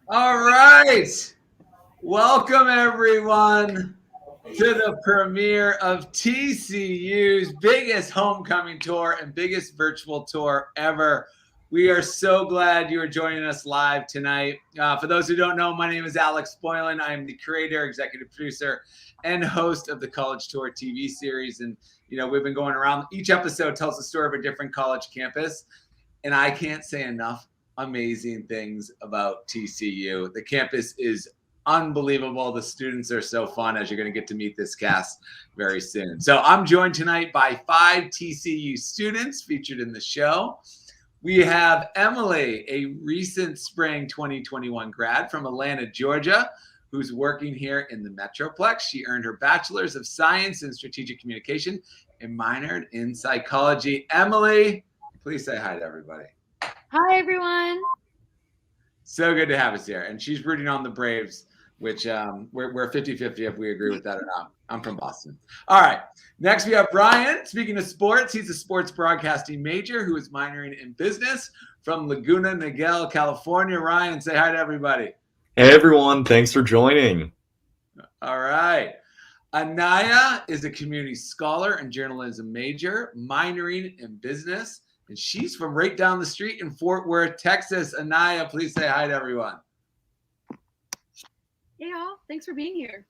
All right. Welcome, everyone, to the premiere of TCU's biggest homecoming tour and biggest virtual tour ever. We are so glad you are joining us live tonight. For those who don't know, my name is Alex Boylan. I am the creator, executive producer, and host of the College Tour TV series. And, we've been going around. Each episode tells the story of a different college campus. And I can't say enough amazing things about TCU. The campus is unbelievable. The students are so fun, as you're going to get to meet this cast very soon. So I'm joined tonight by 5 TCU students featured in the show. We have Emily, a recent spring 2021 grad from Atlanta, Georgia, who's working here in the Metroplex. She earned her Bachelor's of Science in Strategic Communication and minored in psychology. Emily, please say hi to everybody. Hi, everyone. So good to have us here. And she's rooting on the Braves, which we're 50-50 if we agree with that or not. I'm from Boston. All right. Next, we have Brian. Speaking of sports, he's a sports broadcasting major who is minoring in business from Laguna Niguel, California. Ryan, say hi to everybody. Hey, everyone. Thanks for joining. All right. Anaya is a community scholar and journalism major, minoring in business. And she's from right down the street in Fort Worth, Texas. Anaya, please say hi to everyone. Hey, all. Thanks for being here.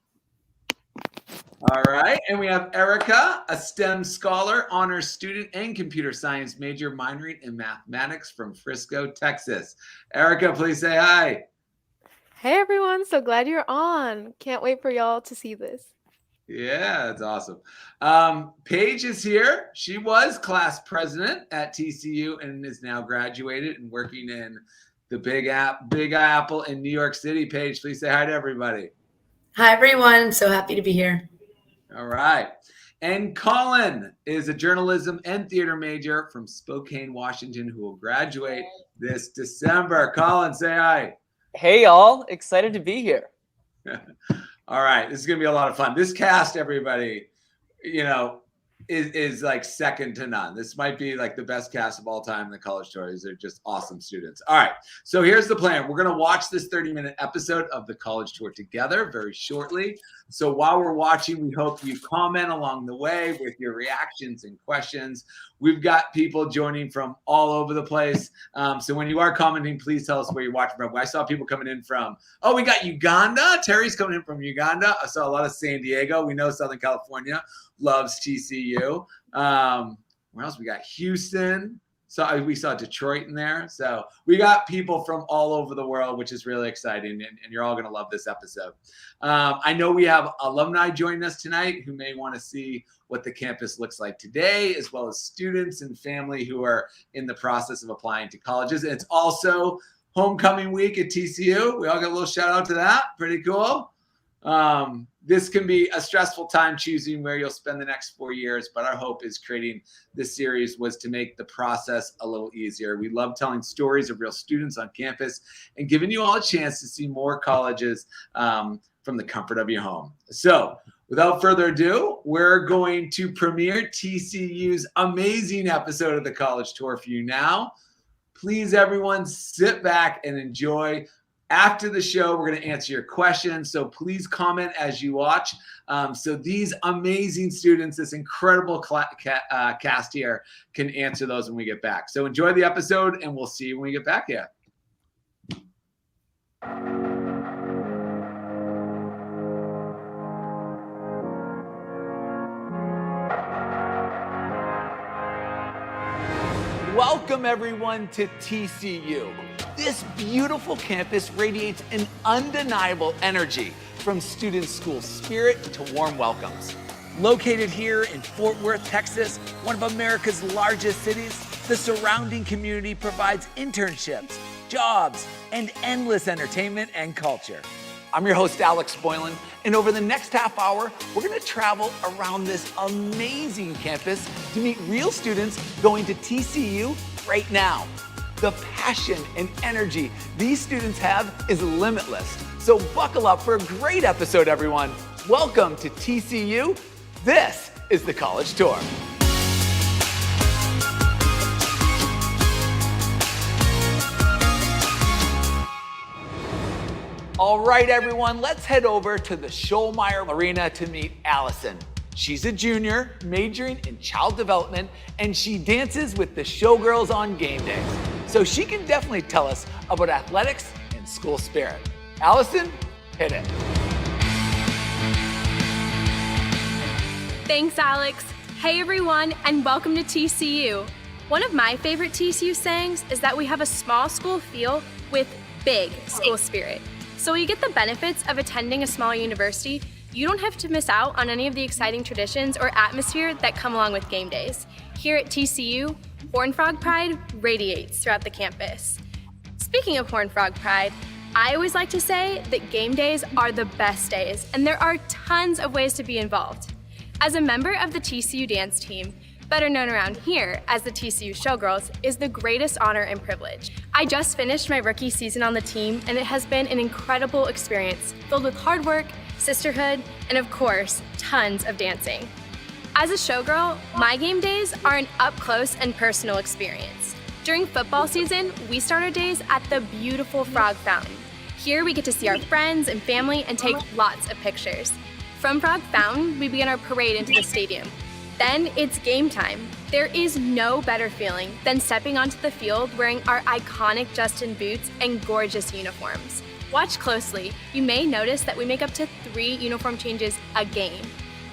All right. And we have Erica, a STEM scholar, honors student, and computer science major, minoring in mathematics from Frisco, Texas. Erica, please say hi. Hey, everyone. So glad you're on. Can't wait for y'all to see this. Yeah, that's awesome. Paige is here. She was class president at TCU and is now graduated and working in the Big Apple in New York City. Paige, please say hi to everybody. Hi, everyone. So happy to be here. All right. And Colin is a journalism and theater major from Spokane, Washington, who will graduate this December. Colin, say hi. Hey, y'all. Excited to be here. All right, this is going to be a lot of fun. This cast, everybody, is like second to none. This might be like the best cast of all time in the College Tour. These are just awesome students. All right, so here's the plan. We're going to watch this 30-minute episode of the College Tour together very shortly. So while we're watching, we hope you comment along the way with your reactions and questions. We've got people joining from all over the place. So when you are commenting, please tell us where you're watching from. I saw people coming in from, we got Uganda. Terry's coming in from Uganda. I saw a lot of San Diego. We know Southern California loves TCU. Where else? We got Houston. So we saw Detroit in there. So we got people from all over the world, which is really exciting. And you're all going to love this episode. I know we have alumni joining us tonight who may want to see what the campus looks like today, as well as students and family who are in the process of applying to colleges. And it's also homecoming week at TCU. We all got a little shout out to that. Pretty cool. This can be a stressful time choosing where you'll spend the next 4 years, but our hope is creating this series was to make the process a little easier. We love telling stories of real students on campus and giving you all a chance to see more colleges from the comfort of your home. So without further ado, we're going to premiere TCU's amazing episode of the College Tour for you now. Please, everyone, sit back and enjoy. After the show, we're going to answer your questions. So please comment as you watch. So these amazing students, this incredible cast here, can answer those when we get back. So enjoy the episode, and we'll see you when we get back here. Welcome, everyone, to TCU. This beautiful campus radiates an undeniable energy, from student school spirit to warm welcomes. Located here in Fort Worth, Texas, one of America's largest cities, the surrounding community provides internships, jobs, and endless entertainment and culture. I'm your host, Alex Boylan, and over the next half hour, we're going to travel around this amazing campus to meet real students going to TCU right now. The passion and energy these students have is limitless. So buckle up for a great episode, everyone. Welcome to TCU. This is the College Tour. All right, everyone, let's head over to the Schollmeyer Arena to meet Allison. She's a junior, majoring in child development, and she dances with the showgirls on game days. So she can definitely tell us about athletics and school spirit. Allison, hit it. Thanks, Alex. Hey, everyone, and welcome to TCU. One of my favorite TCU sayings is that we have a small school feel with big school spirit. So you get the benefits of attending a small university. You don't have to miss out on any of the exciting traditions or atmosphere that come along with game days. Here at TCU, Horned Frog Pride radiates throughout the campus. Speaking of Horned Frog Pride, I always like to say that game days are the best days, and there are tons of ways to be involved. As a member of the TCU dance team, better known around here as the TCU Showgirls, is the greatest honor and privilege. I just finished my rookie season on the team, and it has been an incredible experience filled with hard work, sisterhood, and of course, tons of dancing. As a showgirl, my game days are an up-close and personal experience. During football season, we start our days at the beautiful Frog Fountain. Here we get to see our friends and family and take lots of pictures. From Frog Fountain, we begin our parade into the stadium. Then it's game time. There is no better feeling than stepping onto the field wearing our iconic Justin boots and gorgeous uniforms. Watch closely. You may notice that we make up to 3 uniform changes a game.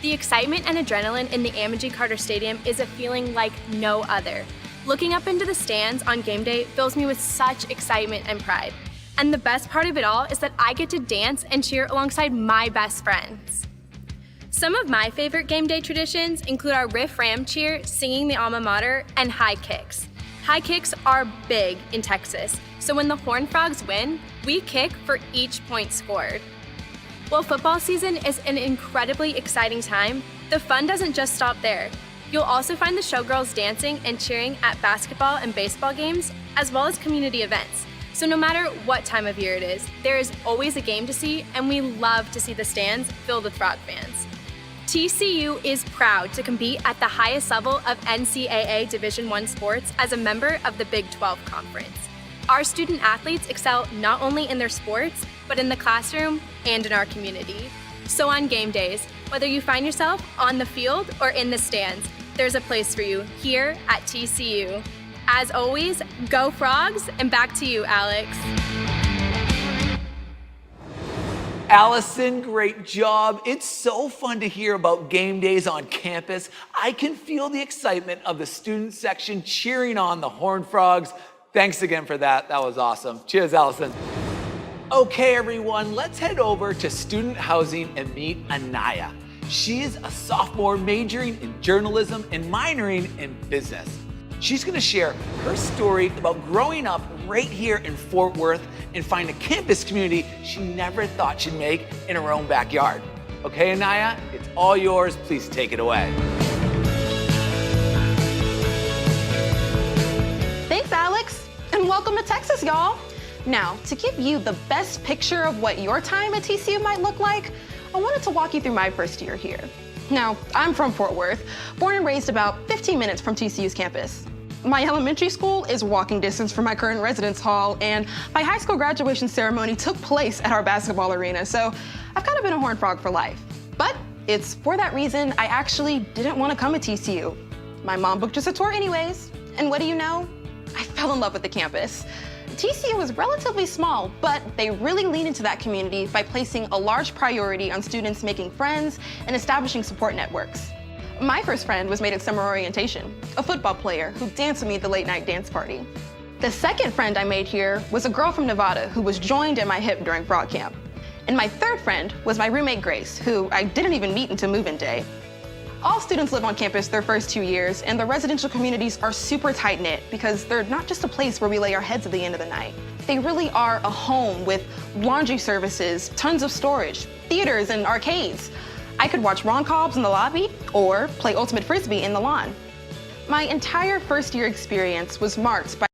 The excitement and adrenaline in the Amagi Carter Stadium is a feeling like no other. Looking up into the stands on game day fills me with such excitement and pride. And the best part of it all is that I get to dance and cheer alongside my best friends. Some of my favorite game day traditions include our Riff Ram cheer, singing the alma mater, and high kicks. High kicks are big in Texas, so when the Horned Frogs win, we kick for each point scored. While football season is an incredibly exciting time, the fun doesn't just stop there. You'll also find the showgirls dancing and cheering at basketball and baseball games, as well as community events. So no matter what time of year it is, there is always a game to see, and we love to see the stands filled with Frog fans. TCU is proud to compete at the highest level of NCAA Division I sports as a member of the Big 12 Conference. Our student athletes excel not only in their sports, but in the classroom and in our community. So on game days, whether you find yourself on the field or in the stands, there's a place for you here at TCU. As always, go Frogs, and back to you, Alex. Allison, great job. It's so fun to hear about game days on campus. I can feel the excitement of the student section cheering on the Horned Frogs. Thanks again for that. That was awesome. Cheers, Allison. Okay, everyone, let's head over to student housing and meet Anaya. She is a sophomore majoring in journalism and minoring in business. She's going to share her story about growing up right here in Fort Worth and find a campus community she never thought she'd make in her own backyard. Okay, Anaya, it's all yours. Please take it away. Thanks, Alex, and welcome to Texas, y'all. Now, to give you the best picture of what your time at TCU might look like, I wanted to walk you through my first year here. Now, I'm from Fort Worth, born and raised about 15 minutes from TCU's campus. My elementary school is walking distance from my current residence hall, and my high school graduation ceremony took place at our basketball arena, so I've kind of been a Horned Frog for life. But it's for that reason I actually didn't want to come to TCU. My mom booked us a tour anyways, and what do you know? I fell in love with the campus. TCU is relatively small, but they really lean into that community by placing a large priority on students making friends and establishing support networks. My first friend was made at summer orientation, a football player who danced with me at the late night dance party. The second friend I made here was a girl from Nevada who was joined at my hip during Frog Camp. And my third friend was my roommate Grace, who I didn't even meet until move-in day. All students live on campus their first 2 years, and the residential communities are super tight-knit because they're not just a place where we lay our heads at the end of the night. They really are a home with laundry services, tons of storage, theaters, and arcades. I could watch Ron Cobb's in the lobby or play Ultimate Frisbee in the lawn. My entire first year experience was marked by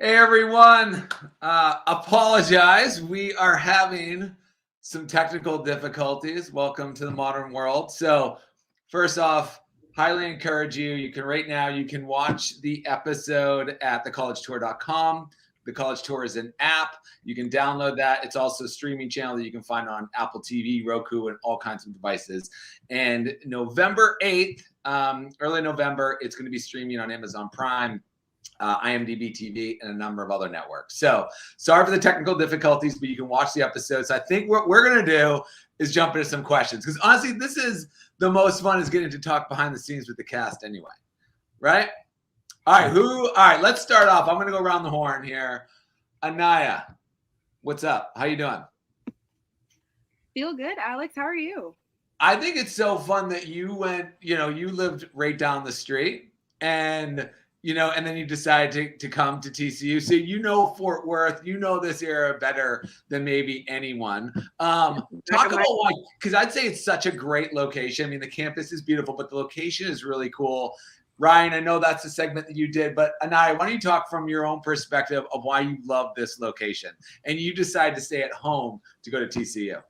Hey everyone, apologize. We are having some technical difficulties. Welcome to the modern world. So first off, highly encourage you. You can right now, you can watch the episode at thecollegetour.com. The College Tour is an app. You can download that. It's also a streaming channel that you can find on Apple TV, Roku, and all kinds of devices. And November 8th, early November, it's going to be streaming on Amazon Prime, IMDb TV, and a number of other networks. So sorry for the technical difficulties, but you can watch the episodes. I think what we're going to do is jump into some questions, because honestly, this is the most fun, is getting to talk behind the scenes with the cast anyway, right? All right, let's start off. I'm going to go around the horn here. Anaya, what's up? How you doing? Feel good, Alex. How are you? I think it's so fun that you went, you lived right down the street, and and then you decided to come to TCU. So Fort Worth, this area better than maybe anyone. Talk about why, because I'd say it's such a great location. I mean, the campus is beautiful, but the location is really cool. Ryan, I know that's the segment that you did, but Anaya, why don't you talk from your own perspective of why you love this location and you decide to stay at home to go to TCU?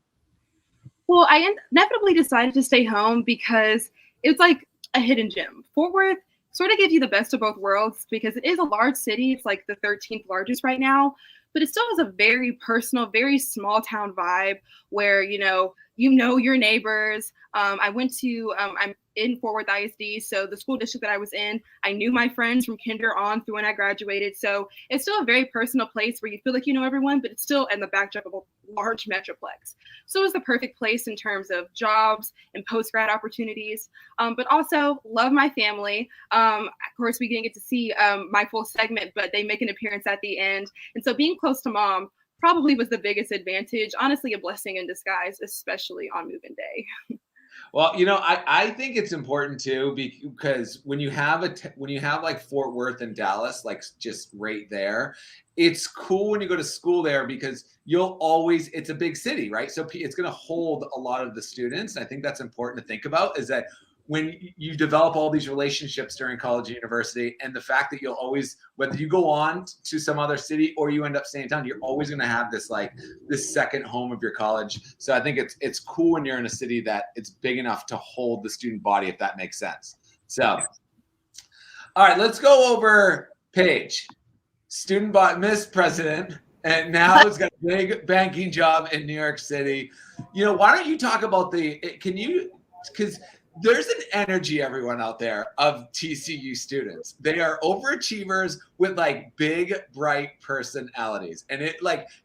Well, I inevitably decided to stay home because it's like a hidden gem. Fort Worth sort of gives you the best of both worlds because it is a large city. It's like the 13th largest right now, but it still has a very personal, very small town vibe where, you know your neighbors. I'm in Fort Worth ISD, so the school district that I was in, I knew my friends from kinder on through when I graduated. So it's still a very personal place where you feel like you know everyone, but it's still in the backdrop of a large metroplex. So it's the perfect place in terms of jobs and post-grad opportunities, but also love my family. Of course, we didn't get to see my full segment, but they make an appearance at the end. And so being close to mom probably was the biggest advantage. Honestly, a blessing in disguise, especially on move-in day. Well, I think it's important too, because when you have like Fort Worth and Dallas, like just right there, it's cool when you go to school there because it's a big city, right? So it's going to hold a lot of the students. I think that's important to think about, is that when you develop all these relationships during college and university, and the fact that you'll always, whether you go on to some other city or you end up staying in town, you're always going to have this second home of your college. So I think it's cool when you're in a city that it's big enough to hold the student body, if that makes sense. So, all right, let's go over Paige, student body, Miss President, and now it's got a big banking job in New York City. Why don't you talk about because there's an energy, everyone out there, of TCU students. They are overachievers with like big, bright personalities. And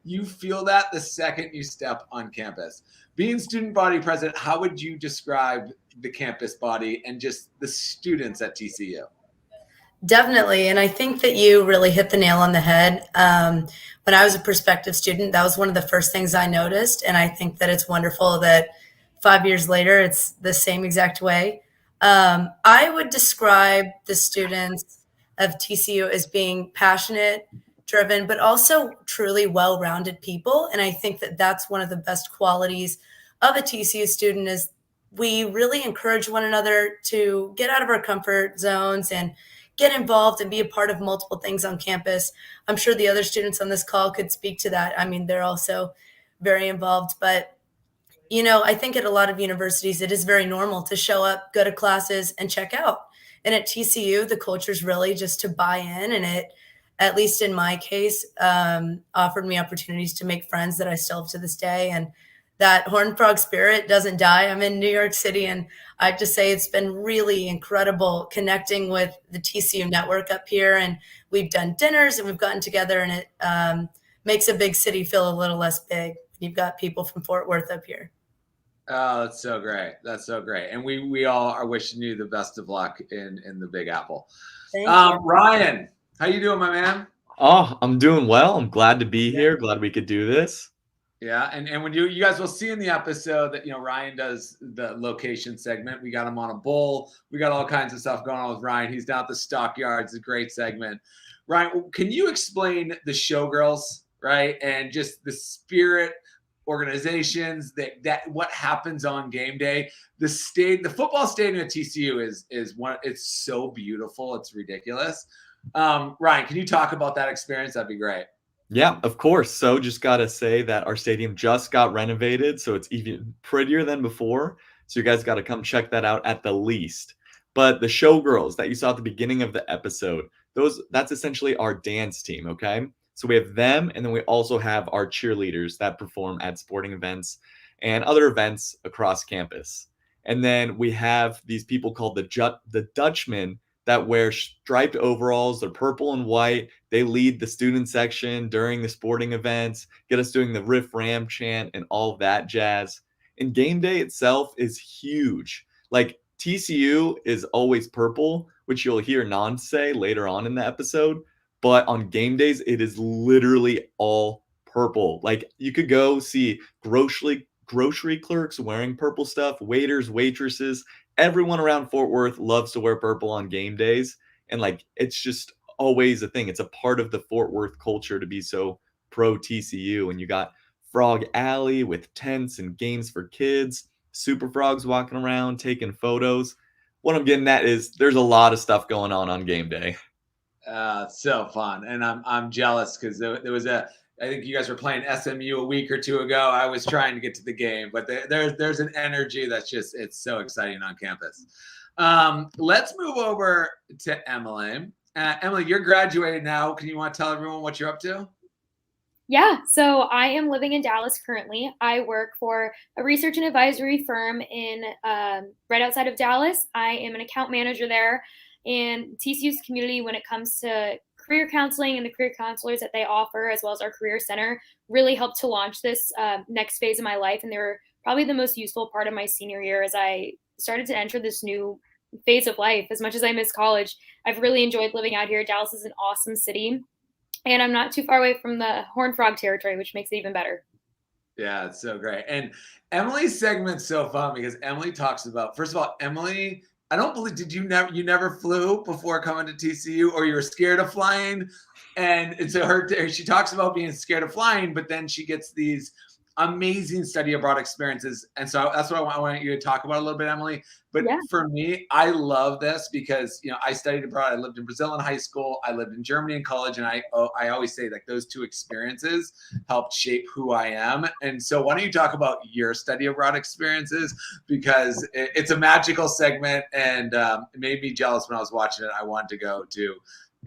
you feel that the second you step on campus. Being student body president, how would you describe the campus body and just the students at TCU? Definitely. And I think that you really hit the nail on the head. When I was a prospective student, that was one of the first things I noticed. And I think that it's wonderful that 5 years later, it's the same exact way. I would describe the students of TCU as being passionate, driven, but also truly well-rounded people. And I think that that's one of the best qualities of a TCU student, is we really encourage one another to get out of our comfort zones and get involved and be a part of multiple things on campus. I'm sure the other students on this call could speak to that. I mean, they're also very involved, but I think at a lot of universities, it is very normal to show up, go to classes, and check out. And at TCU, the culture is really just to buy in. And it, at least in my case, offered me opportunities to make friends that I still have to this day. And that Horned Frog spirit doesn't die. I'm in New York City, and I have to say it's been really incredible connecting with the TCU network up here. And we've done dinners and we've gotten together, and it makes a big city feel a little less big. You've got people from Fort Worth up here. Oh, that's so great. That's so great. And we all are wishing you the best of luck in the Big Apple. Thank you. Ryan, how you doing, my man? Oh, I'm doing well. I'm glad to be here. Glad we could do this. Yeah, and when you guys will see in the episode that Ryan does the location segment. We got him on a bull. We got all kinds of stuff going on with Ryan. He's down at the stockyards. It's a great segment. Ryan, can you explain the Showgirls, right? And just the spirit organizations, that what happens on game day. The football stadium at TCU is one. It's so beautiful. It's ridiculous. Ryan, can you talk about that experience? That'd be great. Yeah, of course. So just gotta say that our stadium just got renovated, so it's even prettier than before. So you guys gotta come check that out at the least. But the showgirls that you saw at the beginning of the episode, that's essentially our dance team, okay? So we have them, and then we also have our cheerleaders that perform at sporting events and other events across campus. And then we have these people called the Dutchmen that wear striped overalls. They're purple and white. They lead the student section during the sporting events, get us doing the Riff Ram chant and all that jazz. And game day itself is huge. Like TCU is always purple, which you'll hear Nan say later on in the episode. But on game days, it is literally all purple. Like you could go see grocery clerks wearing purple stuff, waiters, waitresses. Everyone around Fort Worth loves to wear purple on game days. And like, it's just always a thing. It's a part of the Fort Worth culture to be so pro TCU. And you got Frog Alley with tents and games for kids, Super Frogs walking around, taking photos. What I'm getting at is there's a lot of stuff going on game day. So fun. And I'm jealous because there was I think you guys were playing SMU a week or two ago. I was trying to get to the game, but there's an energy that's it's so exciting on campus. Let's move over to Emily. Emily, you're graduated now. You want to tell everyone what you're up to? Yeah, so I am living in Dallas currently. I work for a research and advisory firm in right outside of Dallas. I am an account manager there, and TCU's community, when it comes to career counseling and the career counselors that they offer, as well as our career center, really helped to launch this next phase of my life. And they were probably the most useful part of my senior year as I started to enter this new phase of life. As much as I miss college, I've really enjoyed living out here. Dallas is an awesome city, and I'm not too far away from the Horned Frog territory, which makes it even better. Yeah, it's so great. And Emily's segment's so fun because Emily talks about, first of all, Emily, I don't believe, you never flew before coming to TCU, or you were scared of flying? And so she talks about being scared of flying, but then she gets these amazing study abroad experiences. And so that's what I want you to talk about a little bit, Emily. But yeah, for me, I love this because, I studied abroad. I lived in Brazil in high school. I lived in Germany in college. And I always say like those two experiences helped shape who I am. And so why don't you talk about your study abroad experiences? Because it's a magical segment, and it made me jealous when I was watching it. I wanted to go to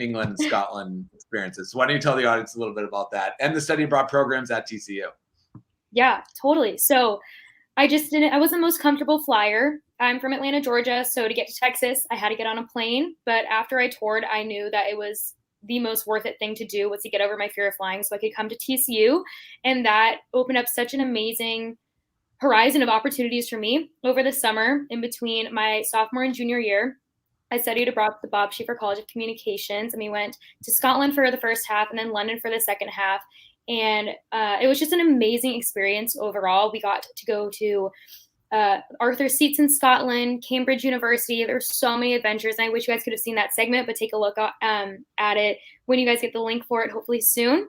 England and Scotland experiences. So why don't you tell the audience a little bit about that and the study abroad programs at TCU? Yeah, totally. So I wasn't the most comfortable flyer. I'm from Atlanta, Georgia. So to get to Texas, I had to get on a plane. But after I toured, I knew that it was the most worth it thing to do was to get over my fear of flying so I could come to TCU. And that opened up such an amazing horizon of opportunities for me over the summer in between my sophomore and junior year. I studied abroad at the Bob Schaefer College of Communications, and we went to Scotland for the first half and then London for the second half. And it was just an amazing experience overall. We got to go to Arthur's Seats in Scotland, Cambridge University. There's so many adventures. And I wish you guys could have seen that segment, but take a look at it when you guys get the link for it, hopefully soon.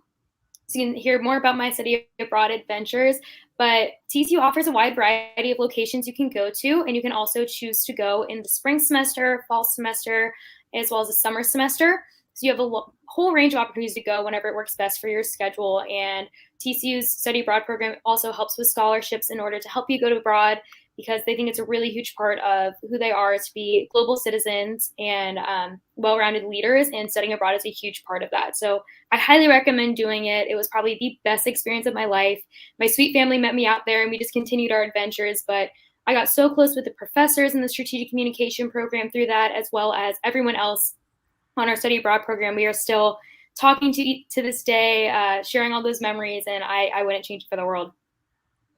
So you can hear more about my study abroad adventures. But TCU offers a wide variety of locations you can go to, and you can also choose to go in the spring semester, fall semester, as well as the summer semester. So you have a whole range of opportunities to go whenever it works best for your schedule. And TCU's study abroad program also helps with scholarships in order to help you go to abroad, because they think it's a really huge part of who they are to be global citizens and well-rounded leaders, and studying abroad is a huge part of that. So I highly recommend doing it. It was probably the best experience of my life. My sweet family met me out there, and we just continued our adventures, but I got so close with the professors in the strategic communication program through that, as well as everyone else on our study abroad program. We are still talking to this day, sharing all those memories, and I wouldn't change it for the world.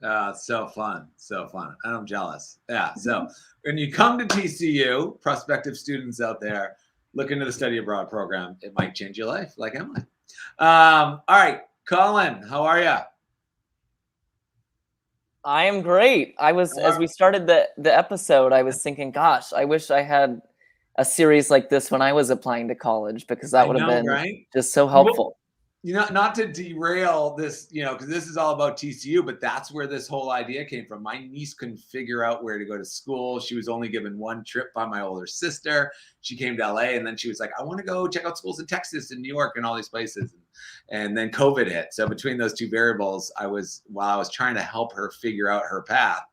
It's so fun. And I'm jealous. Yeah. So when you come to TCU, prospective students out there, look into the study abroad program. It might change your life, like Emily. All right, Colin, how are you? I am great. As we started the episode, I was thinking, gosh, I wish I had a series like this when I was applying to college, because that would have been just so helpful. not to derail this, because this is all about TCU, but that's where this whole idea came from. My niece couldn't figure out where to go to school. She was only given one trip by my older sister. She came to LA, and then she was like, I want to go check out schools in Texas and New York and all these places. And then COVID hit. So between those two variables, while I was trying to help her figure out her path,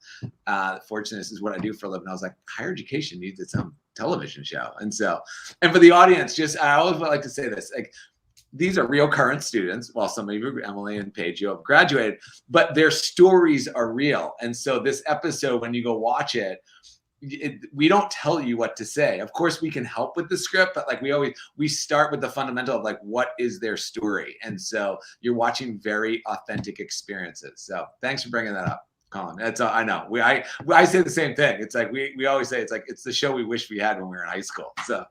fortunately, this is what I do for a living. I was like, higher education needs its own television show. And for the audience, I always like to say this, like, these are real current students. Well, some of you, Emily and Paige, you have graduated, but their stories are real. And so this episode, when you go watch it, we don't tell you what to say. Of course, we can help with the script, but like we start with the fundamental of like, what is their story? And so you're watching very authentic experiences. So thanks for bringing that up, Colin. That's I know. I say the same thing. It's like we always say, it's like it's the show we wish we had when we were in high school. So.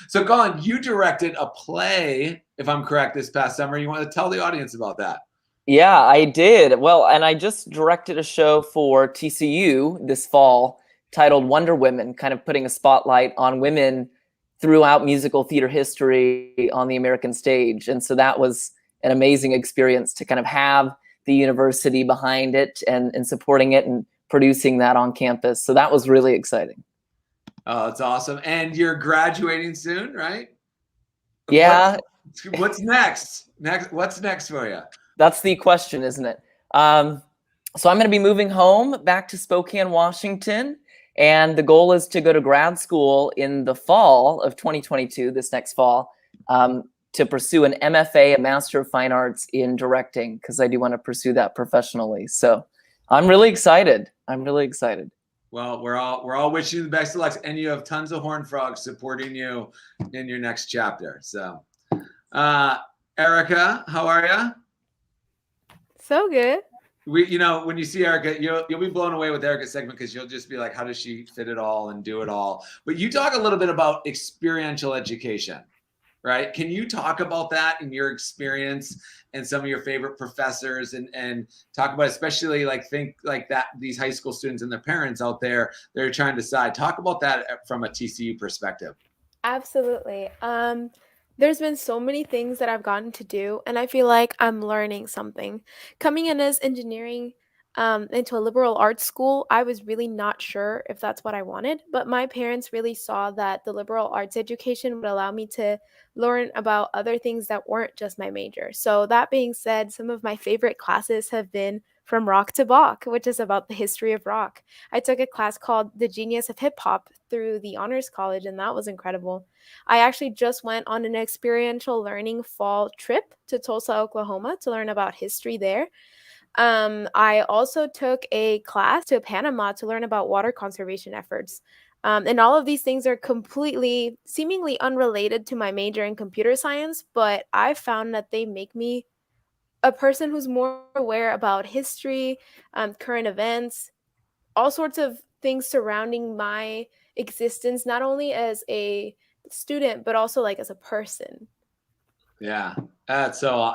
So, Colin, you directed a play, if I'm correct, this past summer. You want to tell the audience about that? Yeah, I did. Well, and I just directed a show for TCU this fall titled Wonder Women, kind of putting a spotlight on women throughout musical theater history on the American stage. And so that was an amazing experience to kind of have the university behind it and supporting it and producing that on campus. So that was really exciting. Oh, that's awesome. And you're graduating soon, right? Yeah. What's next? What's next for you? That's the question, isn't it? So I'm going to be moving home back to Spokane, Washington. And the goal is to go to grad school in the fall of 2022, this next fall, to pursue an MFA, a Master of Fine Arts in directing, because I do want to pursue that professionally. So I'm really excited. Well, we're all wishing you the best of luck, and you have tons of Horned Frogs supporting you in your next chapter. So, Erica, how are you? So good. When you see Erica, you'll be blown away with Erica's segment, because you'll just be like, how does she fit it all and do it all? But you talk a little bit about experiential education, right? Can you talk about that in your experience and some of your favorite professors, and talk about, especially these high school students and their parents out there, they're trying to decide. Talk about that from a TCU perspective. Absolutely. There's been so many things that I've gotten to do, and I feel like I'm learning something. Coming in as engineering into a liberal arts school, I was really not sure if that's what I wanted, but my parents really saw that the liberal arts education would allow me to learn about other things that weren't just my major. So that being said, some of my favorite classes have been From Rock to Bach, which is about the history of rock. I took a class called The Genius of Hip Hop through the Honors College, and that was incredible. I actually just went on an experiential learning fall trip to Tulsa, Oklahoma to learn about history there. I also took a class to Panama to learn about water conservation efforts. And all of these things are completely, seemingly unrelated to my major in computer science, but I found that they make me a person who's more aware about history, current events, all sorts of things surrounding my existence, not only as a student, but also like as a person. Yeah, that's so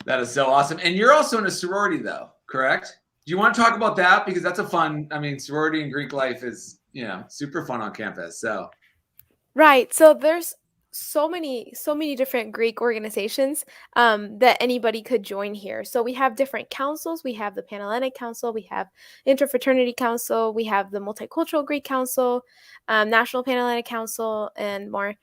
that is so awesome. And you're also in a sorority, though, correct? Do you want to talk about that? Because that's a fun, sorority and Greek life is, super fun on campus. So. Right. So there's so many different Greek organizations that anybody could join here. So we have different councils. We have the Panhellenic Council, we have Interfraternity Council, we have the Multicultural Greek Council, National Panhellenic Council, and more.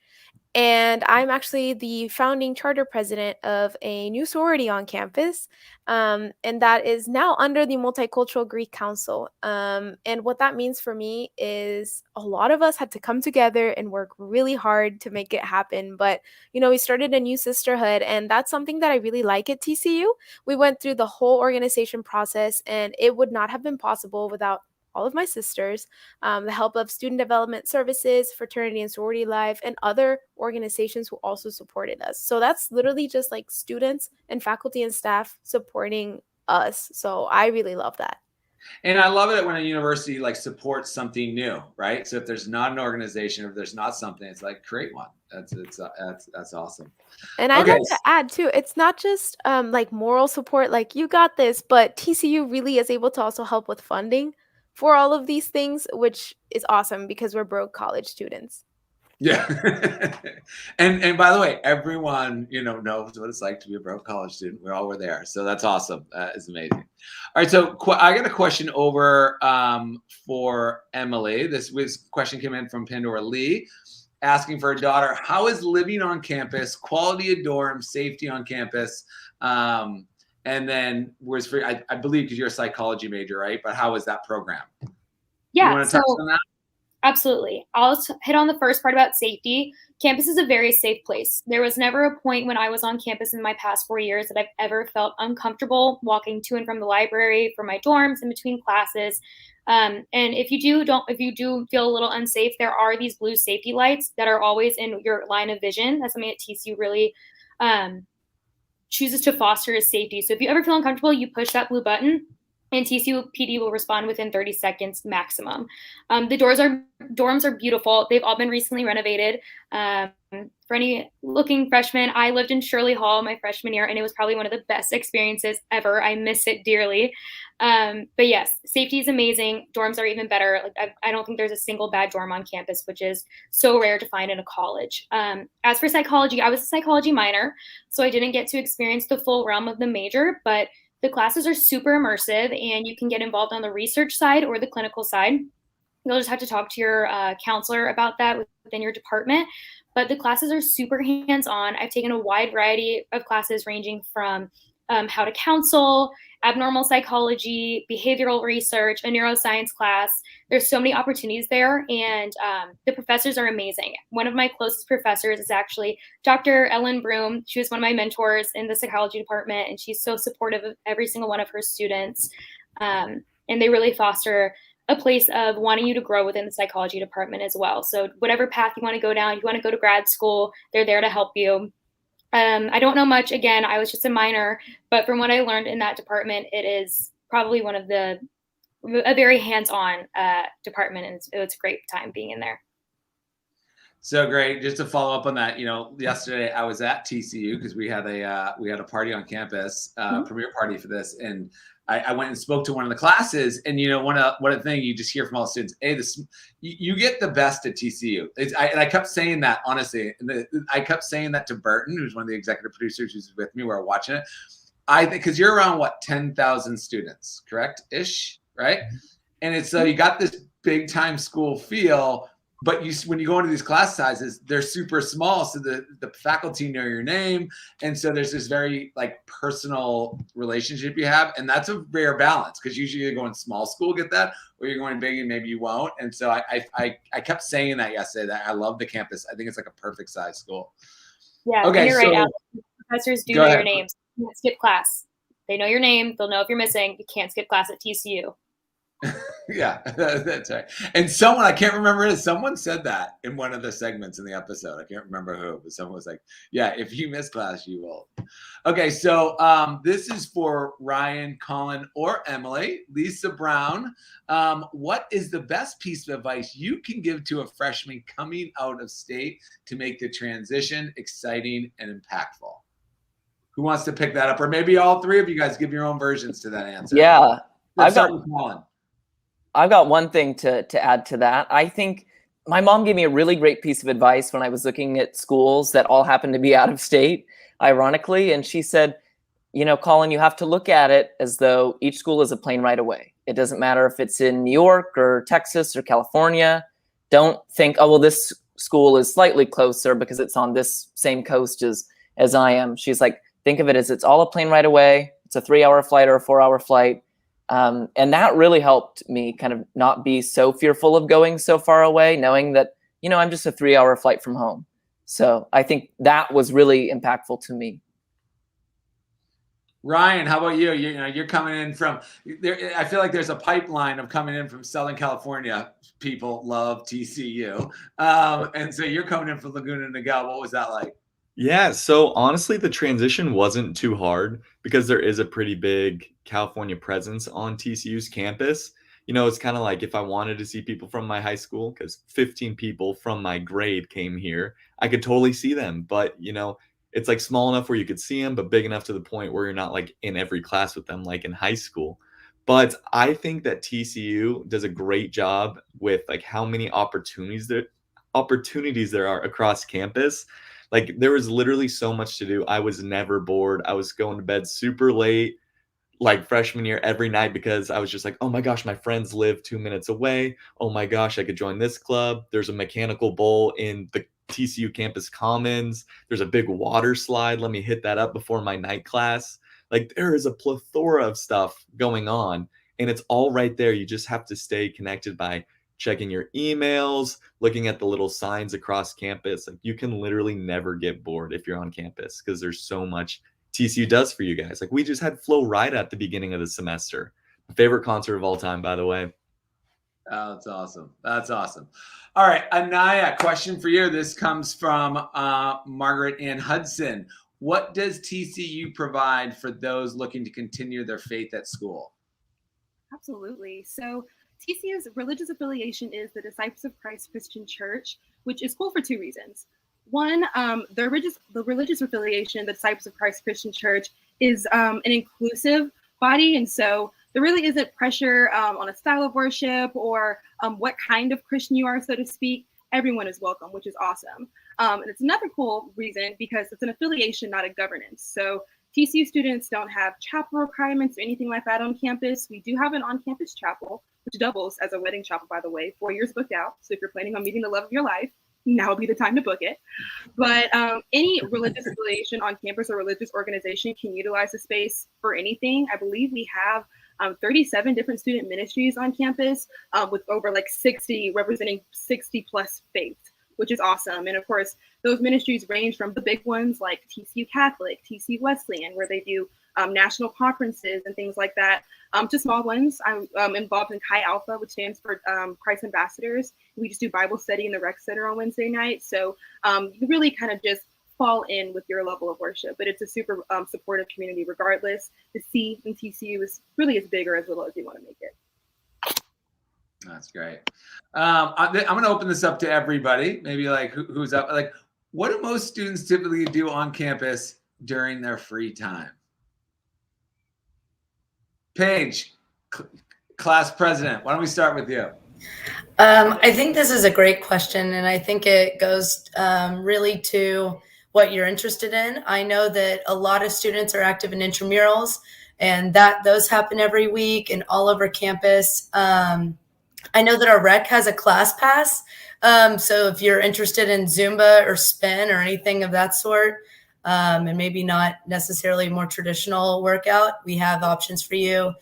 And I'm actually the founding charter president of a new sorority on campus, and that is now under the Multicultural Greek Council. And what that means for me is a lot of us had to come together and work really hard to make it happen. But, we started a new sisterhood, and that's something that I really like at TCU. We went through the whole organization process, and it would not have been possible without all of my sisters, the help of Student Development Services, Fraternity and Sorority Life, and other organizations who also supported us. So that's literally just like students and faculty and staff supporting us. So I really love that. And I love it when a university supports something new, right? So if there's not an organization, or if there's not something, it's like, create one. That's awesome. And I'd like to add too, it's not just moral support, like you got this, but TCU really is able to also help with funding for all of these things, which is awesome because we're broke college students. Yeah. And by the way, everyone, knows what it's like to be a broke college student. We all were there. So that's awesome. That is amazing. All right. So I got a question over for Emily. This question came in from Pandora Lee, asking for her daughter, how is living on campus, quality of dorm, safety on campus? And then I believe, because you're a psychology major, right? But how is that program? Yeah. You want to touch on that? Absolutely. I'll hit on the first part about safety. Campus is a very safe place. There was never a point when I was on campus in my past 4 years that I've ever felt uncomfortable walking to and from the library, from my dorms, in between classes. And if you do feel a little unsafe, there are these blue safety lights that are always in your line of vision. That's something that TCU really chooses to foster is safety. So if you ever feel uncomfortable, you push that blue button, and TCU PD will respond within 30 seconds maximum. The dorms are beautiful. They've all been recently renovated. For any looking freshmen, I lived in Shirley Hall my freshman year, and it was probably one of the best experiences ever. I miss it dearly. But yes, safety is amazing. Dorms are even better. Like I don't think there's a single bad dorm on campus, which is so rare to find in a college. As for psychology, I was a psychology minor, so I didn't get to experience the full realm of the major, but the classes are super immersive, and you can get involved on the research side or the clinical side. You'll just have to talk to your counselor about that within your department. But the classes are super hands-on. I've taken a wide variety of classes ranging from how to counsel, abnormal psychology, behavioral research, a neuroscience class. There's so many opportunities there, and the professors are amazing. One of my closest professors is actually Dr. Ellen Broom. She was one of my mentors in the psychology department, and she's so supportive of every single one of her students. And they really foster a place of wanting you to grow within the psychology department as well. So whatever path you want to go down, if you want to go to grad school, they're there to help you. I don't know much. Again, I was just a minor, but from what I learned in that department, it is probably a very hands-on department, and it's a great time being in there. So great. Just to follow up on that, yesterday I was at TCU because we had a party on campus, premiere party for this, and I went and spoke to one of the classes, and one of the thing you just hear from all the students, you get the best at TCU. And I kept saying that, honestly, and I kept saying that to Burton, who's one of the executive producers who's with me. We're watching it. I think because you're around 10,000 students, correct? Ish, right? And it's so you got this big time school feel. But when you go into these class sizes, they're super small, so the faculty know your name, and so there's this very personal relationship you have, and that's a rare balance because usually you're going small school, get that, or you're going big and maybe you won't. And so I kept saying that yesterday, that I love the campus. I think it's like a perfect size school. Yeah, okay, you're right. Professors do know your names. You can't skip class. They know your name. They'll know if you're missing. You can't skip class at TCU. Yeah, that's right. And someone, I can't remember it, someone said that in one of the segments in the episode. I can't remember who, but someone was like, yeah, if you miss class, you will. Okay, so this is for Ryan, Colin, or Emily. Lisa Brown, what is the best piece of advice you can give to a freshman coming out of state to make the transition exciting and impactful? Who wants to pick that up? Or maybe all three of you guys give your own versions to that answer. Yeah. Let's start with Colin. I've got one thing to add to that. I think my mom gave me a really great piece of advice when I was looking at schools that all happened to be out of state, ironically. And she said, Colin, you have to look at it as though each school is a plane ride away. It doesn't matter if it's in New York or Texas or California. Don't think, oh, well, this school is slightly closer because it's on this same coast as I am. She's like, think of it as it's all a plane ride away. It's a 3-hour flight or a 4-hour flight. And that really helped me kind of not be so fearful of going so far away, knowing that, I'm just a 3-hour flight from home. So I think that was really impactful to me. Ryan, how about you? You're coming in from there. I feel like there's a pipeline of coming in from Southern California. People love TCU. And so you're coming in from Laguna Niguel. What was that like? Yeah, so honestly, the transition wasn't too hard because there is a pretty big California presence on TCU's campus. It's kind of like if I wanted to see people from my high school, because 15 people from my grade came here, I could totally see them. But, it's like small enough where you could see them, but big enough to the point where you're not like in every class with them like in high school. But I think that TCU does a great job with like how many opportunities opportunities there are across campus. Like there was literally so much to do. I was never bored. I was going to bed super late, like freshman year every night, because I was just like, oh my gosh, my friends live 2 minutes away. Oh my gosh, I could join this club. There's a mechanical bowl in the TCU campus commons. There's a big water slide. Let me hit that up before my night class. Like there is a plethora of stuff going on, and it's all right there. You just have to stay connected by checking your emails, looking at the little signs across campus. Like you can literally never get bored if you're on campus because there's so much TCU does for you guys. Like we just had Flo Rida at the beginning of the semester. My favorite concert of all time, by the way. Oh, that's awesome. That's awesome. All right, Anaya, question for you. This comes from Margaret Ann Hudson. What does TCU provide for those looking to continue their faith at school? Absolutely. So TCU's religious affiliation is the Disciples of Christ Christian Church, which is cool for two reasons. One, the religious affiliation, the Disciples of Christ Christian Church, is an inclusive body, and so there really isn't pressure on a style of worship or what kind of Christian you are, so to speak. Everyone is welcome, which is awesome. And it's another cool reason because it's an affiliation, not a governance. So TCU students don't have chapel requirements or anything like that on campus. We do have an on-campus chapel, which doubles as a wedding chapel, by the way, 4 years booked out. So if you're planning on meeting the love of your life, now would be the time to book it. But any religious affiliation on campus or religious organization can utilize the space for anything. I believe we have 37 different student ministries on campus with over like 60 representing 60 plus faiths, which is awesome. And of course, those ministries range from the big ones like TCU Catholic, TCU Wesleyan, where they do national conferences and things like that, to small ones. I'm involved in Chi Alpha, which stands for Christ Ambassadors. We just do Bible study in the rec center on Wednesday night. So you really kind of just fall in with your level of worship, but it's a super supportive community regardless. The C in TCU is really as big or as little as you want to make it. That's great. I'm going to open this up to everybody. Maybe like who's up? Like, what do most students typically do on campus during their free time? Paige, class president, why don't we start with you? I think this is a great question, and I think it goes really to what you're interested in. I know that a lot of students are active in intramurals, and those happen every week and all over campus. I know that our rec has a class pass. So if you're interested in Zumba or spin or anything of that sort, and maybe not necessarily a more traditional workout, we have options for you.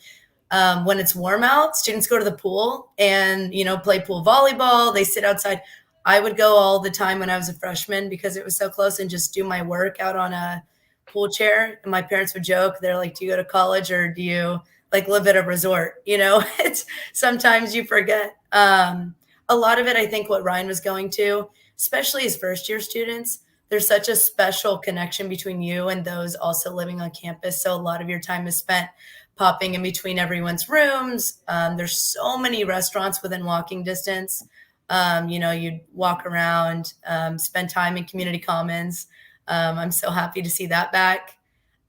When it's warm out, students go to the pool and, play pool volleyball. They sit outside. I would go all the time when I was a freshman because it was so close and just do my work out on a pool chair. And my parents would joke. They're like, do you go to college or do you like live at a resort? It's sometimes you forget. A lot of it, I think what Ryan was going to, especially as first year students, there's such a special connection between you and those also living on campus. So a lot of your time is spent popping in between everyone's rooms. There's so many restaurants within walking distance. You'd walk around, spend time in community commons. I'm so happy to see that back.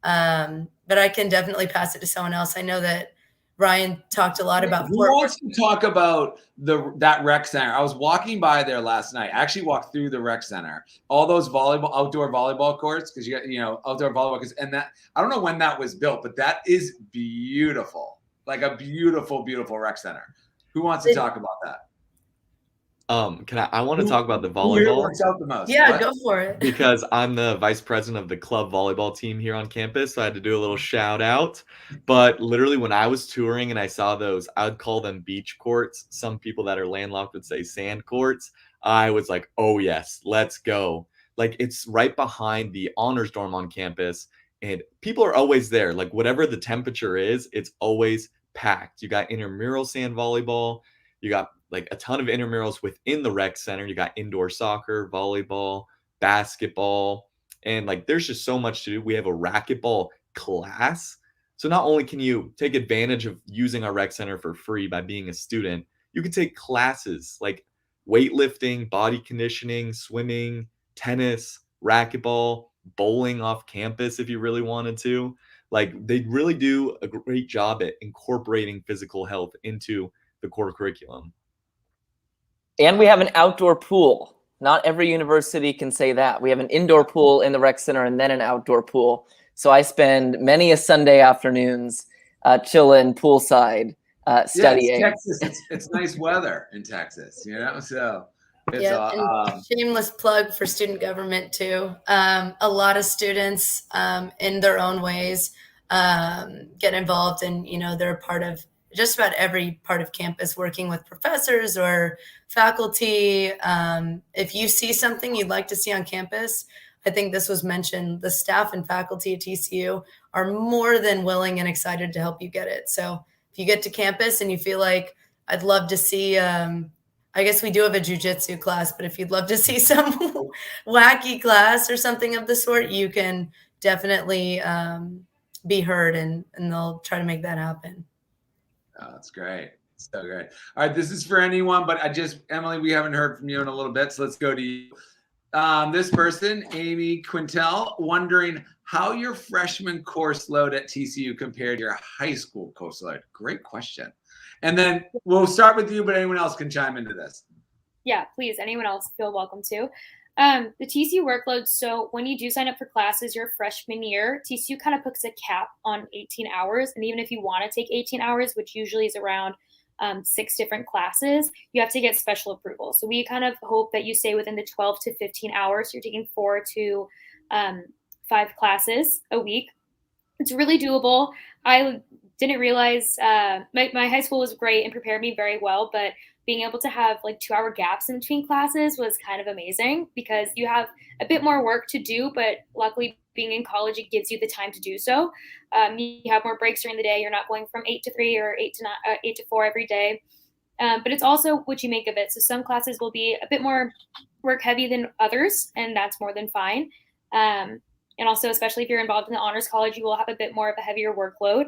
But I can definitely pass it to someone else. I know that Ryan talked a lot about. Who wants to talk about that rec center? I was walking by there last night. I actually walked through the rec center. All those outdoor volleyball courts, because you got outdoor volleyball courts, and that I don't know when that was built, but that is beautiful, like a beautiful, beautiful rec center. Who wants to talk about that? I want to talk about the volleyball. Who works out the most? Yeah, go for it. Because I'm the vice president of the club volleyball team here on campus, so I had to do a little shout out. But literally, when I was touring and I saw those, I would call them beach courts. Some people that are landlocked would say sand courts. I was like, oh yes, let's go. Like it's right behind the honors dorm on campus, and people are always there. Like whatever the temperature is, it's always packed. You got intramural sand volleyball. You got like a ton of intramurals within the rec center. You got indoor soccer, volleyball, basketball, and like there's just so much to do. We have a racquetball class. So not only can you take advantage of using our rec center for free by being a student, you can take classes like weightlifting, body conditioning, swimming, tennis, racquetball, bowling off campus if you really wanted to. Like they really do a great job at incorporating physical health into the core curriculum. And we have an outdoor pool. Not every university can say that. We have an indoor pool in the rec center and then an outdoor pool. So I spend many a Sunday afternoons chilling poolside, studying. Yeah, it's Texas. It's nice weather in Texas, you know. So it's and shameless plug for student government too. A lot of students, in their own ways, get involved, and they're a part of just about every part of campus, working with professors or faculty. If you see something you'd like to see on campus, I think this was mentioned, the staff and faculty at TCU are more than willing and excited to help you get it. So if you get to campus and you feel like, I'd love to see, I guess we do have a jujitsu class, but if you'd love to see some wacky class or something of the sort, you can definitely be heard, and they'll try to make that happen. Oh, that's great. So great. All right, this is for anyone, but Emily, we haven't heard from you in a little bit, so let's go to you. This person, Amy Quintel, wondering how your freshman course load at TCU compared to your high school course load. Great question. And then we'll start with you, but anyone else can chime into this. Yeah, please. Anyone else feel welcome to. The TCU workload. So when you do sign up for classes your freshman year, TCU kind of puts a cap on 18 hours. And even if you want to take 18 hours, which usually is around 6 different classes, you have to get special approval. So we kind of hope that you stay within the 12 to 15 hours. You're taking 4 to 5 classes a week. It's really doable. I didn't realize my high school was great and prepared me very well, but being able to have like 2-hour gaps in between classes was kind of amazing because you have a bit more work to do, but luckily being in college, it gives you the time to do so. You have more breaks during the day. You're not going from 8 to 3 or 8 to 4 every day. But it's also what you make of it. So some classes will be a bit more work heavy than others, and that's more than fine. And also, especially if you're involved in the honors college, you will have a bit more of a heavier workload,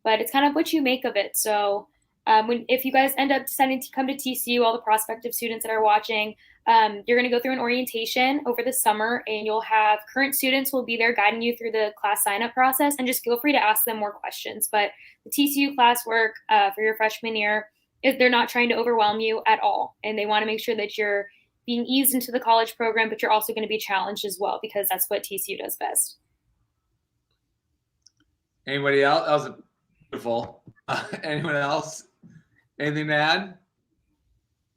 but it's kind of what you make of it. So if you guys end up deciding to come to TCU, all the prospective students that are watching, you're going to go through an orientation over the summer, and you'll have current students will be there guiding you through the class sign-up process, and just feel free to ask them more questions. But the TCU classwork for your freshman year, they're not trying to overwhelm you at all, and they want to make sure that you're being eased into the college program, but you're also going to be challenged as well, because that's what TCU does best. Anybody else? That was beautiful. Anyone else? Anything to add?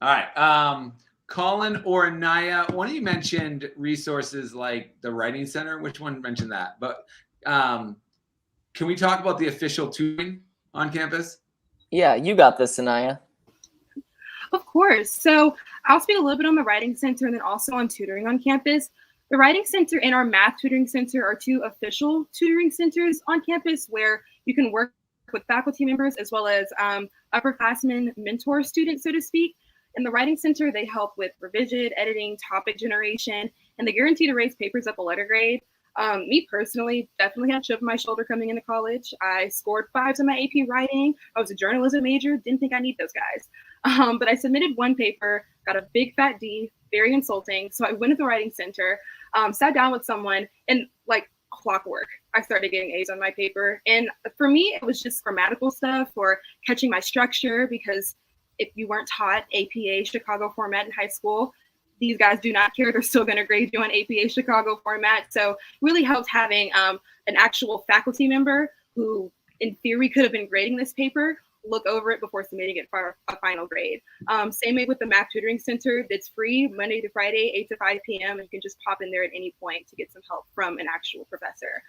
All right. Colin or Naya, one of you mentioned resources like the Writing Center. Which one mentioned that? But can we talk about the official tutoring on campus? Yeah, you got this, Anaya. Of course. So I'll speak a little bit on the Writing Center and then also on tutoring on campus. The Writing Center and our Math Tutoring Center are 2 official tutoring centers on campus where you can work with faculty members as well as upperclassmen mentor students, so to speak. In the Writing Center, they help with revision, editing, topic generation, and they guarantee to raise papers up a letter grade. Me personally, definitely had a chip on my shoulder coming into college. I scored 5s in my AP writing. I was a journalism major, didn't think I need those guys. But I submitted one paper, got a big fat D, very insulting. So I went to the Writing Center, sat down with someone, and like clockwork, I started getting A's on my paper. And for me, it was just grammatical stuff or catching my structure, because if you weren't taught APA Chicago format in high school, these guys do not care. They're still going to grade you on APA Chicago format. So it really helped having an actual faculty member who, in theory, could have been grading this paper look over it before submitting it for a final grade. Same way with the Math Tutoring Center. It's free Monday to Friday, 8 to 5 p.m. And you can just pop in there at any point to get some help from an actual professor.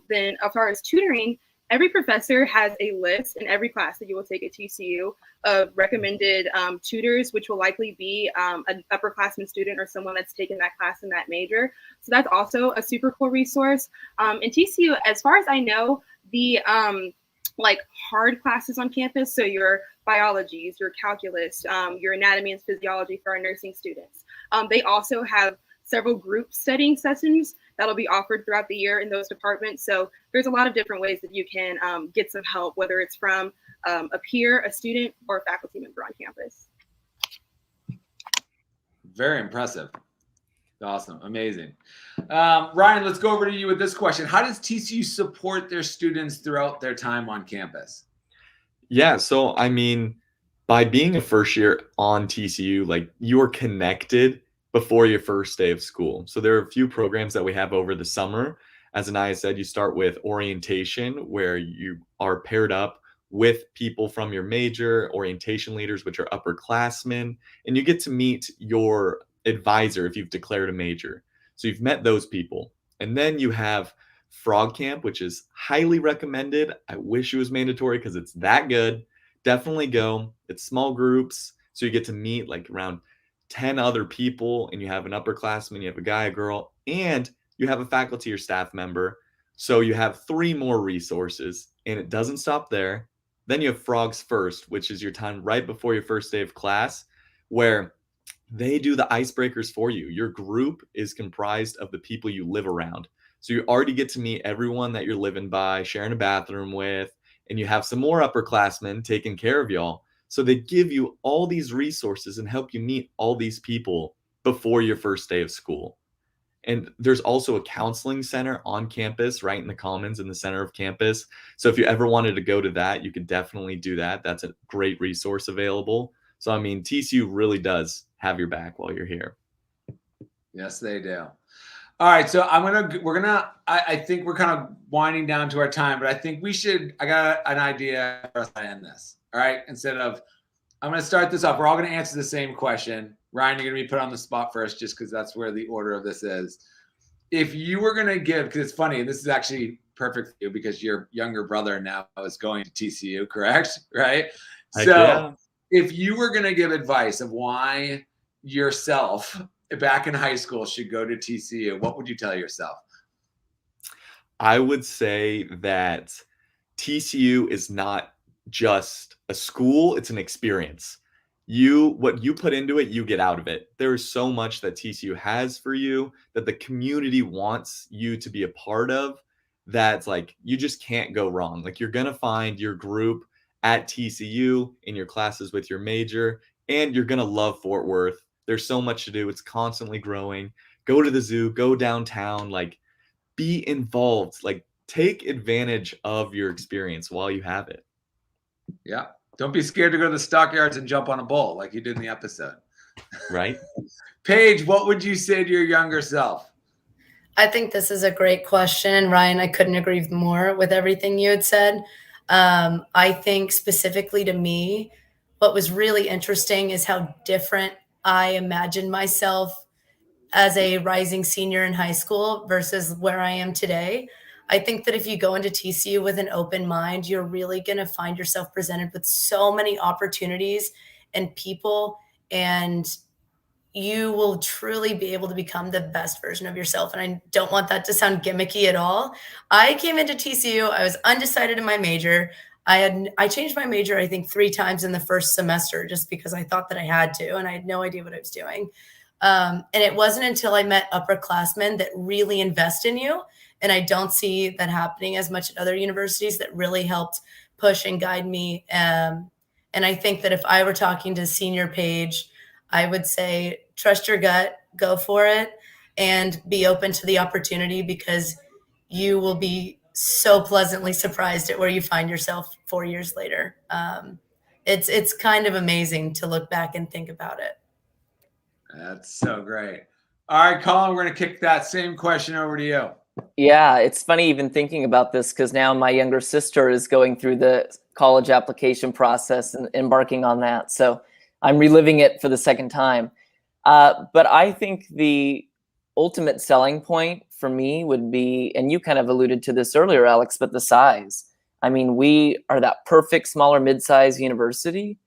Then as far as tutoring, every professor has a list in every class that you will take at TCU of recommended tutors, which will likely be an upperclassman student or someone that's taken that class in that major. So that's also a super cool resource. In TCU, as far as I know, the like hard classes on campus, so your biologies, your calculus, your anatomy and physiology for our nursing students, they also have several group studying sessions that'll be offered throughout the year in those departments. So there's a lot of different ways that you can get some help, whether it's from a peer, a student, or a faculty member on campus. Very impressive. Awesome. Amazing. Ryan, let's go over to you with this question. How does TCU support their students throughout their time on campus? Yeah, so I mean, by being a first year on TCU, like you're connected before your first day of school. So there are a few programs that we have over the summer. As Anaya said, you start with orientation, where you are paired up with people from your major, orientation leaders, which are upperclassmen, and you get to meet your advisor if you've declared a major. So you've met those people. And then you have Frog Camp, which is highly recommended. I wish it was mandatory because it's that good. Definitely go. It's small groups, so you get to meet like around 10 other people, and you have an upperclassman, you have a guy, a girl, and you have a faculty or staff member. So you have 3 more resources, and it doesn't stop there. Then you have Frogs First, which is your time right before your first day of class, where they do the icebreakers for you. Your group is comprised of the people you live around. So you already get to meet everyone that you're living by, sharing a bathroom with, and you have some more upperclassmen taking care of y'all. So they give you all these resources and help you meet all these people before your first day of school. And there's also a counseling center on campus, right in the commons in the center of campus. So if you ever wanted to go to that, you could definitely do that. That's a great resource available. So, I mean, TCU really does have your back while you're here. Yes, they do. All right. So I think we're kind of winding down to our time, but I think I got an idea for us to end this. All right. I'm going to start this off. We're all going to answer the same question. Ryan, you're going to be put on the spot first, just because that's where the order of this is. If you were going to give, because it's funny, and this is actually perfect for you because your younger brother now is going to TCU, correct? Right? Heck So yeah. if you were going to give advice of why yourself back in high school should go to TCU, what would you tell yourself? I would say that TCU is not just a school, it's an experience. What you put into it, you get out of it. There is so much that TCU has for you that the community wants you to be a part of, that's like you just can't go wrong. Like you're going to find your group at TCU in your classes with your major, and you're going to love Fort Worth. There's so much to do. It's constantly growing. Go to the zoo, go downtown, like be involved, like take advantage of your experience while you have it. Yeah. Don't be scared to go to the stockyards and jump on a bull like you did in the episode. Right? Paige, what would you say to your younger self? I think this is a great question. Ryan, I couldn't agree more with everything you had said. I think specifically to me, what was really interesting is how different I imagined myself as a rising senior in high school versus where I am today. I think that if you go into TCU with an open mind, you're really going to find yourself presented with so many opportunities and people, and you will truly be able to become the best version of yourself. And I don't want that to sound gimmicky at all. I came into TCU, I was undecided in my major. I changed my major, I think 3 times in the first semester just because I thought that I had to, and I had no idea what I was doing. And it wasn't until I met upperclassmen that really invest in you. And I don't see that happening as much at other universities, that really helped push and guide me. And I think that if I were talking to senior Paige, I would say, trust your gut, go for it, and be open to the opportunity, because you will be so pleasantly surprised at where you find yourself 4 years later. It's kind of amazing to look back and think about it. That's so great. All right, Colin, we're going to kick that same question over to you. Yeah, it's funny even thinking about this because now my younger sister is going through the college application process and embarking on that. So I'm reliving it for the second time. But I think the ultimate selling point for me would be, and you kind of alluded to this earlier, Alex, but the size. I mean, we are that perfect smaller mid-sized university.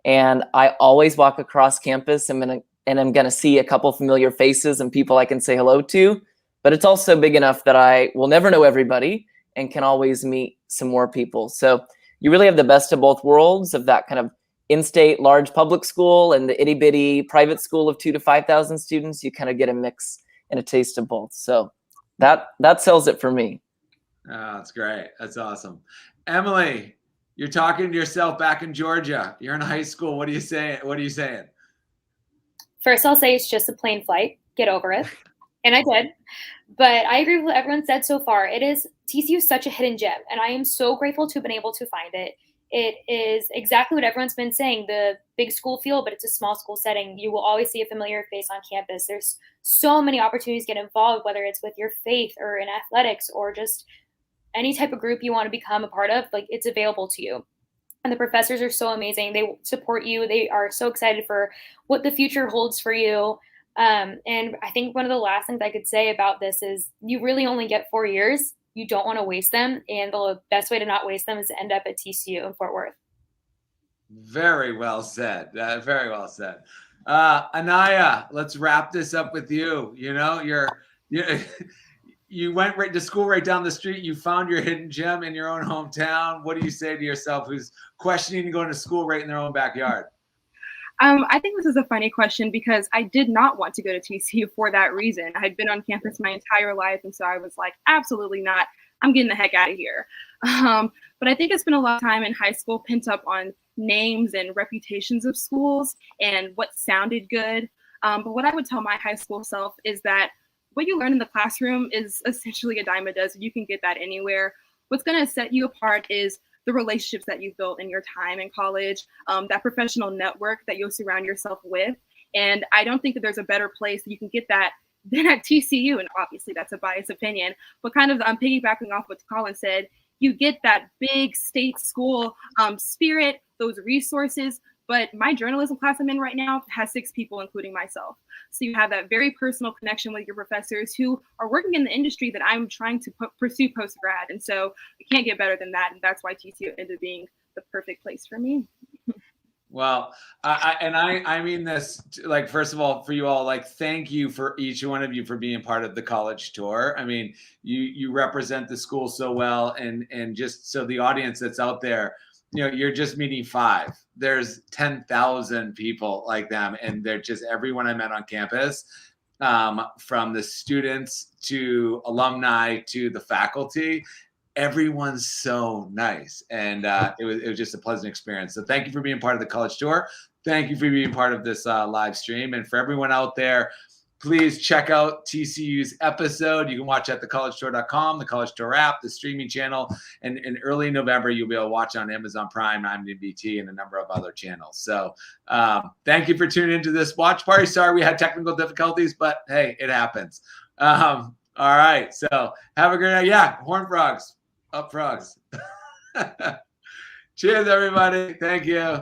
And I always walk across campus and I'm going to see a couple familiar faces and people I can say hello to. But it's also big enough that I will never know everybody and can always meet some more people. So you really have the best of both worlds of that kind of in-state large public school and the itty-bitty private school of 2,000 to 5,000 students. You kind of get a mix and a taste of both. So that sells it for me. Oh, that's great. That's awesome. Emily, you're talking to yourself back in Georgia. You're in high school. What are you saying? First, I'll say it's just a plane flight. Get over it. And I did. But I agree with what everyone said so far. TCU is such a hidden gem, and I am so grateful to have been able to find it. It is exactly what everyone's been saying, the big school feel, but it's a small school setting. You will always see a familiar face on campus. There's so many opportunities to get involved, whether it's with your faith or in athletics or just any type of group you want to become a part of, like it's available to you. And the professors are so amazing. They support you. They are so excited for what the future holds for you. And I think one of the last things I could say about this is you really only get 4 years. You don't want to waste them. And the best way to not waste them is to end up at TCU in Fort Worth. Very well said. Very well said. Anaya, let's wrap this up with you. You know, you went right to school right down the street. You found your hidden gem in your own hometown. What do you say to yourself who's questioning going to school right in their own backyard? I think this is a funny question because I did not want to go to TCU for that reason. I had been on campus my entire life, and so I was like, absolutely not. I'm getting the heck out of here. But I think I spent a lot of time in high school pent up on names and reputations of schools and what sounded good. But what I would tell my high school self is that what you learn in the classroom is essentially a dime a dozen. You can get that anywhere. What's going to set you apart is the relationships that you've built in your time in college, that professional network that you'll surround yourself with. And I don't think that there's a better place that you can get that than at TCU. And obviously that's a biased opinion, but kind of piggybacking off what Colin said, you get that big state school spirit, those resources. But my journalism class I'm in right now has 6 people, including myself. So you have that very personal connection with your professors who are working in the industry that I'm trying to pursue post-grad. And so it can't get better than that. And that's why TCU ended up being the perfect place for me. Well, I mean this, like, first of all, for you all, like, thank you for each one of you for being part of the college tour. I mean, you represent the school so well, and just so the audience that's out there, you know, you're just meeting 5. There's 10,000 people like them, and they're just everyone I met on campus, from the students to alumni to the faculty. Everyone's so nice, and it was just a pleasant experience. So thank you for being part of the college tour. Thank you for being part of this live stream, and for everyone out there, please check out TCU's episode. You can watch at thecollegetour.com, the College Tour app, the streaming channel, and in early November, you'll be able to watch on Amazon Prime, IMDb, and a number of other channels. So thank you for tuning into this watch party. Sorry we had technical difficulties, but hey, it happens. All right, so have a great night. Yeah, Horn Frogs, up frogs. Cheers, everybody. Thank you.